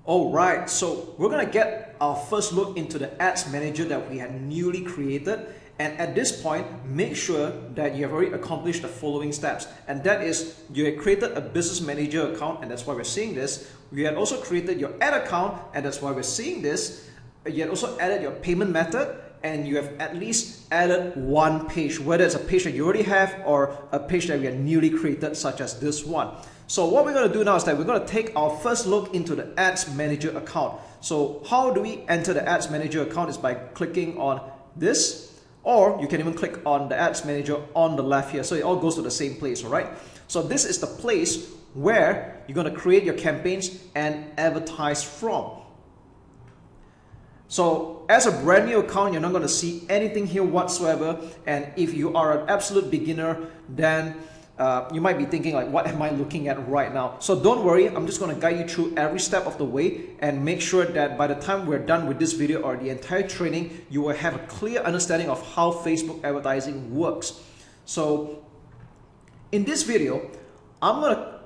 Alright, so we're going to get our first look into the ads manager that we had newly created. And at this point, make sure that you have already accomplished the following steps. And that is, you had created a business manager account, and that's why we're seeing this. You had also created your ad account, and that's why we're seeing this. You had also added your payment method, and you have at least added one page, whether it's a page that you already have or a page that we have newly created, such as this one. So what we're going to do now is that we're going to take our first look into the ads manager account. So how do we enter the ads manager account is by clicking on this, or you can even click on the ads manager on the left here. So it all goes to the same place, all right? So this is the place where you're going to create your campaigns and advertise from. So as a brand new account, you're not going to see anything here whatsoever. And if you are an absolute beginner, then you might be thinking like, what am I looking at right now? So don't worry, I'm just going to guide you through every step of the way and make sure that by the time we're done with this video or the entire training, you will have a clear understanding of how Facebook advertising works. So in this video, I'm going to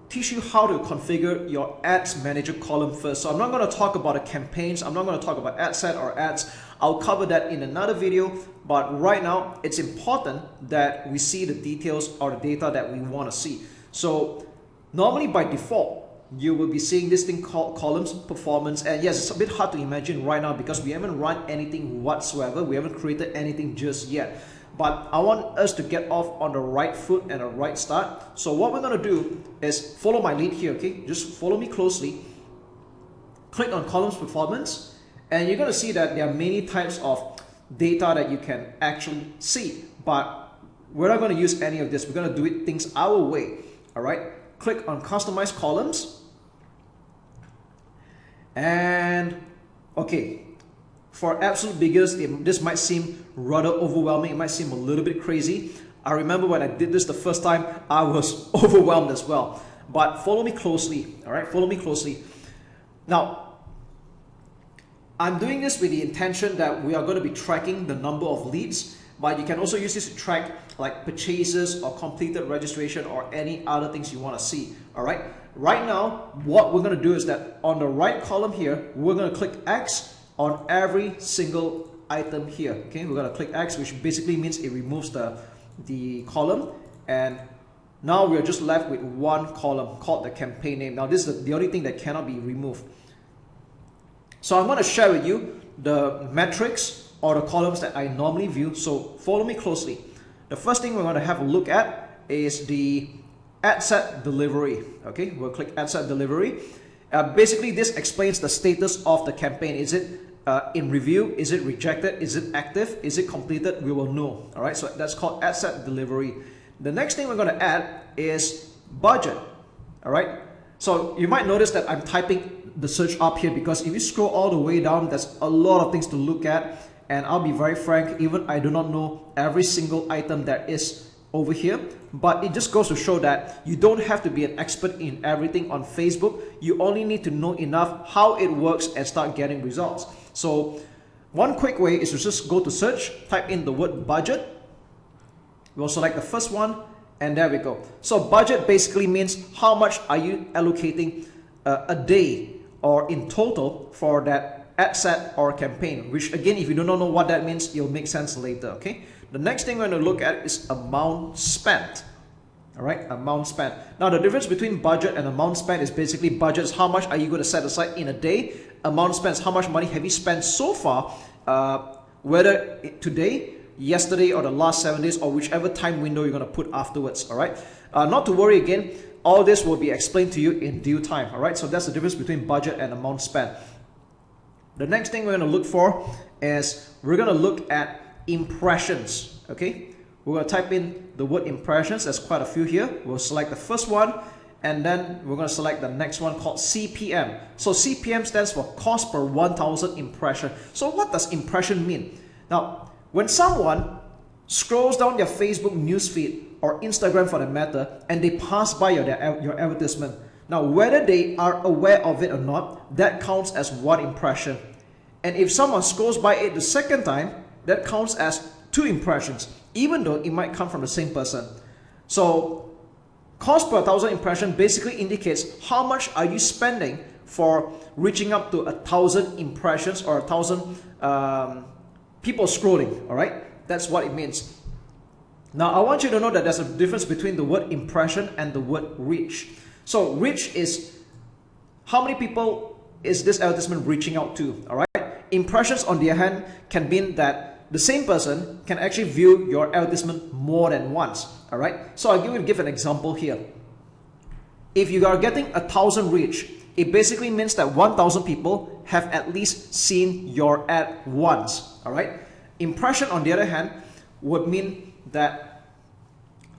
teach you how to configure your ads manager column first. So I'm not going to talk about the campaigns. I'm not going to talk about ad set or ads. I'll cover that in another video. But right now, it's important that we see the details or the data that we want to see. So normally by default, you will be seeing this thing called columns performance. And yes, it's a bit hard to imagine right now because we haven't run anything whatsoever. We haven't created anything just yet. But I want us to get off on the right foot and a right start. So what we're going to do is follow my lead here, okay? Just follow me closely. Click on columns performance, and you're going to see that there are many types of data that you can actually see. But we're not going to use any of this. We're going to do it things our way, all right? Click on customize columns. And okay. For absolute beginners, this might seem rather overwhelming. It might seem a little bit crazy. I remember when I did this the first time, I was overwhelmed as well. But follow me closely, all right? Follow me closely. Now, I'm doing this with the intention that we are going to be tracking the number of leads, but you can also use this to track like purchases or completed registration or any other things you want to see, all right? Right now, what we're going to do is that on the right column here, we're going to click X on every single item here. Okay, we're gonna click X, which basically means it removes the column, and now we're just left with one column called the campaign name. Now this is the only thing that cannot be removed. So I'm gonna share with you the metrics or the columns that I normally view. So follow me closely. The first thing we're gonna have a look at is the ad set delivery. Okay, we'll click ad set delivery. Basically, this explains the status of the campaign. Is it in review? Is it rejected? Is it active? Is it completed? We will know. All right, so that's called ad set delivery. The next thing we're going to add is budget. All right, so you might notice that I'm typing the search up here because if you scroll all the way down, there's a lot of things to look at. And I'll be very frank, even I do not know every single item that is over here, but it just goes to show that you don't have to be an expert in everything on Facebook. You only need to know enough how it works and start getting results. So one quick way is to just go to search, type in the word budget. We'll select the first one, and there we go. So budget basically means how much are you allocating a day or in total for that ad set or campaign, which again, if you do not know what that means, it'll make sense later, okay? The next thing we're going to look at is amount spent. All right, amount spent. Now the difference between budget and amount spent is basically budget is how much are you going to set aside in a day. Amount spent is how much money have you spent so far, whether today, yesterday, or the last 7 days, or whichever time window you're going to put afterwards. All right, not to worry again, all this will be explained to you in due time. All right, so that's the difference between budget and amount spent. The next thing we're going to look for is we're going to look at impressions. Okay, we're going to type in the word impressions. There's quite a few here. We'll select the first one, and then we're going to select the next one called CPM. So CPM stands for cost per 1,000 impression. So what does impression mean? Now, when someone scrolls down their Facebook newsfeed or Instagram for that matter, and they pass by your advertisement, now whether they are aware of it or not, that counts as one impression. And if someone scrolls by it the second time, that counts as 2 impressions, even though it might come from the same person. So cost per 1,000 impression basically indicates how much are you spending for reaching up to 1,000 impressions or 1,000 people scrolling. All right, that's what it means. Now, I want you to know that there's a difference between the word impression and the word reach. So reach is how many people is this advertisement reaching out to, all right? Impressions, on the other hand, can mean that the same person can actually view your advertisement more than once, all right? So I'll give an example here. If you are getting 1,000 reach, it basically means that 1,000 people have at least seen your ad once, all right? Impression, on the other hand, would mean that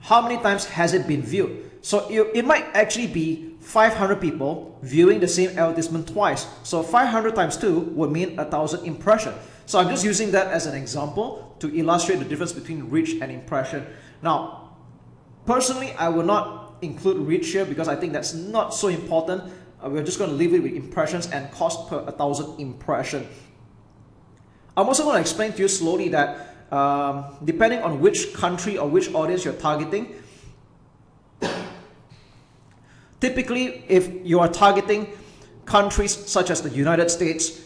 how many times has it been viewed. So it might actually be 500 people viewing the same advertisement twice. So 500 times 2 would mean 1,000 impressions. So I'm just using that as an example to illustrate the difference between reach and impression. Now, personally, I will not include reach here because I think that's not so important. We're just going to leave it with impressions and cost per 1,000 impression. I'm also going to explain to you slowly that depending on which country or which audience you're targeting, typically if you are targeting countries such as the United States,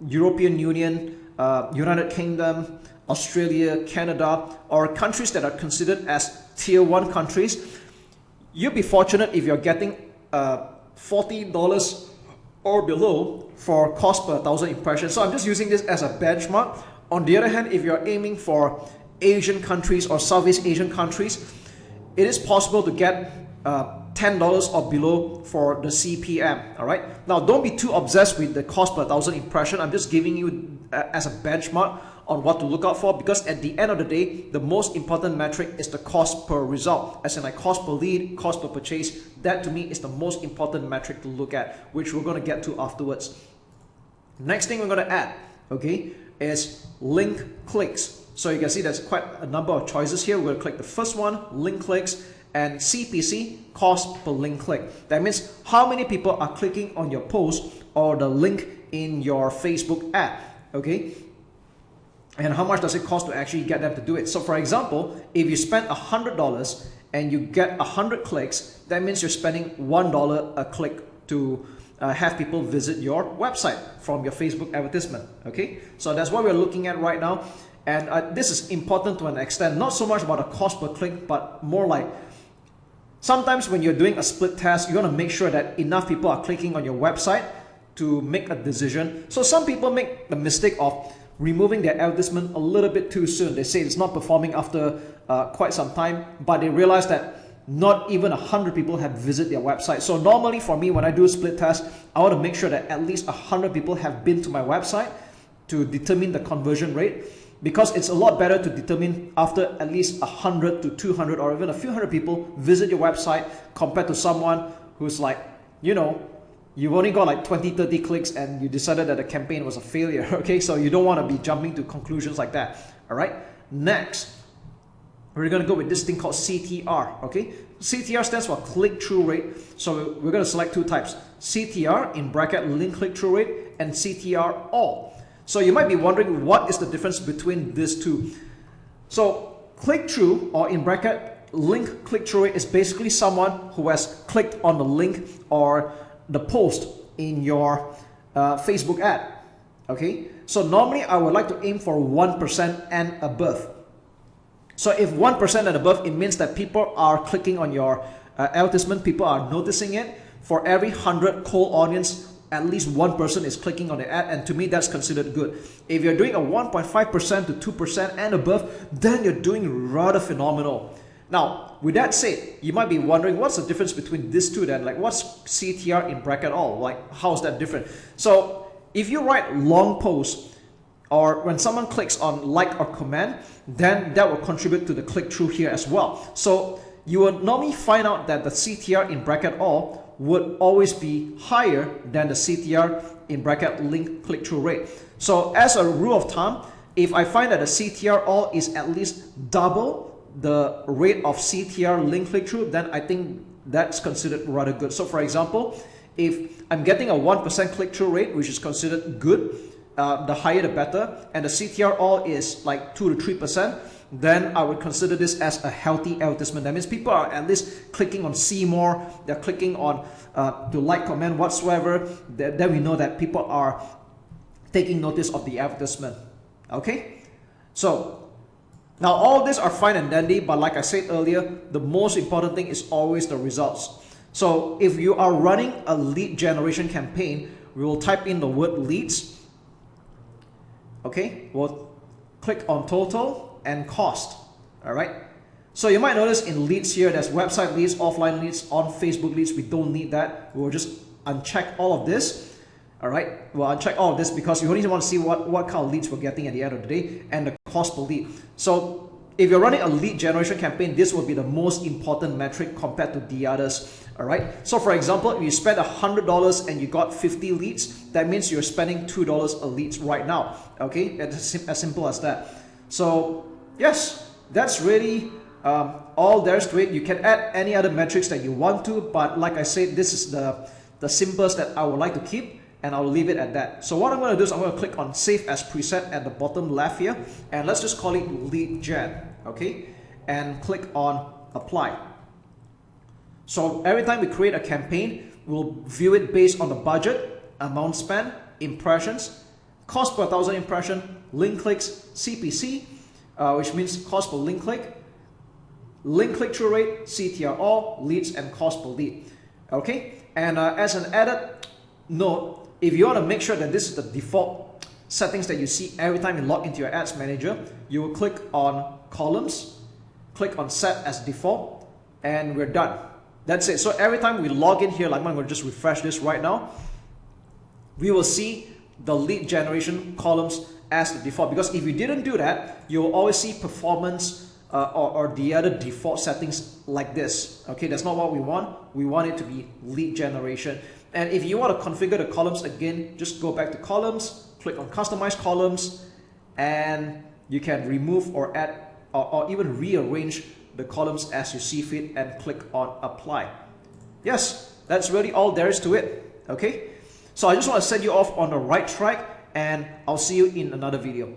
European Union, United Kingdom, Australia, Canada, or countries that are considered as tier 1 countries, you'll be fortunate if you're getting $40 or below for cost per 1,000 impressions. So I'm just using this as a benchmark. On the other hand, if you're aiming for Asian countries or Southeast Asian countries, it is possible to get $10 or below for the CPM, all right? Now, don't be too obsessed with the cost per 1,000 impression. I'm just giving you as a benchmark on what to look out for, because at the end of the day, the most important metric is the cost per result, as in like cost per lead, cost per purchase. That to me is the most important metric to look at, which we're going to get to afterwards. Next thing we're going to add, okay, is link clicks. So you can see there's quite a number of choices here. We're going to click the first one, link clicks, and CPC, cost per link click. That means how many people are clicking on your post or the link in your Facebook ad, okay? And how much does it cost to actually get them to do it? So for example, if you spend $100 and you get 100 clicks, that means you're spending $1 a click to have people visit your website from your Facebook advertisement, okay? So that's what we're looking at right now. And this is important to an extent, not so much about the cost per click, but more like sometimes when you're doing a split test, you want to make sure that enough people are clicking on your website to make a decision. So some people make the mistake of removing their advertisement a little bit too soon. They say it's not performing after quite some time, but they realize that not even 100 people have visited their website. So normally for me, when I do a split test, I want to make sure that at least 100 people have been to my website to determine the conversion rate, because it's a lot better to determine after at least 100 to 200 or even a few hundred people visit your website compared to someone who's like, you know, you've only got like 20, 30 clicks and you decided that the campaign was a failure, okay? So you don't want to be jumping to conclusions like that, all right? Next, we're going to go with this thing called CTR, okay? CTR stands for click-through rate. So we're going to select two types, CTR in bracket link click-through rate and CTR all. So you might be wondering what is the difference between these two. So click-through or in bracket link click-through rate is basically someone who has clicked on the link or the post in your Facebook ad, okay? So normally I would like to aim for 1% and above. So if 1% and above, it means that people are clicking on your advertisement, people are noticing it. For every 100 cold audience, at least one person is clicking on the ad, and to me that's considered good. If you're doing a 1.5% to 2% and above, then you're doing rather phenomenal. Now, with that said, you might be wondering what's the difference between these two then? Like what's CTR in bracket all? Like how's that different? So if you write long posts, or when someone clicks on like or comment, then that will contribute to the click-through here as well. So you will normally find out that the CTR in bracket all would always be higher than the CTR in bracket link click-through rate. So as a rule of thumb, if I find that the CTR all is at least double the rate of CTR link click-through, then I think that's considered rather good. So for example, if I'm getting a 1% click-through rate, which is considered good, the higher the better, and the CTR all is like 2 to 3%, then I would consider this as a healthy advertisement. That means people are at least clicking on see more, they're clicking on to like, comment, whatsoever. Then we know that people are taking notice of the advertisement. Okay, so now all these are fine and dandy, but like I said earlier, the most important thing is always the results. So if you are running a lead generation campaign, we will type in the word leads. Okay, we'll click on total and cost. All right, so you might notice in leads here, there's website leads, offline leads, on Facebook leads. We don't need that. We'll just uncheck all of this. All right, we'll uncheck all of this because you only want to see what kind of leads we're getting at the end of the day and the cost per lead. So if you're running a lead generation campaign, this will be the most important metric compared to the others. All right, so for example, if you spend $100 and you got 50 leads, that means you're spending $2 a lead right now. Okay, it's as simple as that. So yes, that's really all there is to it. You can add any other metrics that you want to, but like I said, this is the simplest that I would like to keep, and I'll leave it at that. So what I'm going to do is I'm going to click on Save as Preset at the bottom left here, and let's just call it Lead Gen, okay? And click on Apply. So every time we create a campaign, we'll view it based on the budget, amount spent, impressions, cost per 1,000 impression, link clicks, CPC, which means cost per link click-through rate, CTR, leads, and cost per lead. Okay, and as an added note, if you want to make sure that this is the default settings that you see every time you log into your ads manager, you will click on columns, click on set as default, and we're done. That's it. So every time we log in here, like I'm going to just refresh this right now, we will see the lead generation columns as the default, because if you didn't do that, you will always see performance or the other default settings like this. Okay, that's not what we want. We want it to be lead generation. And if you want to configure the columns again, just go back to columns, click on customize columns, and you can remove or add or even rearrange the columns as you see fit, and click on apply. Yes, that's really all there is to it. Okay, so I just want to set you off on the right track, and I'll see you in another video.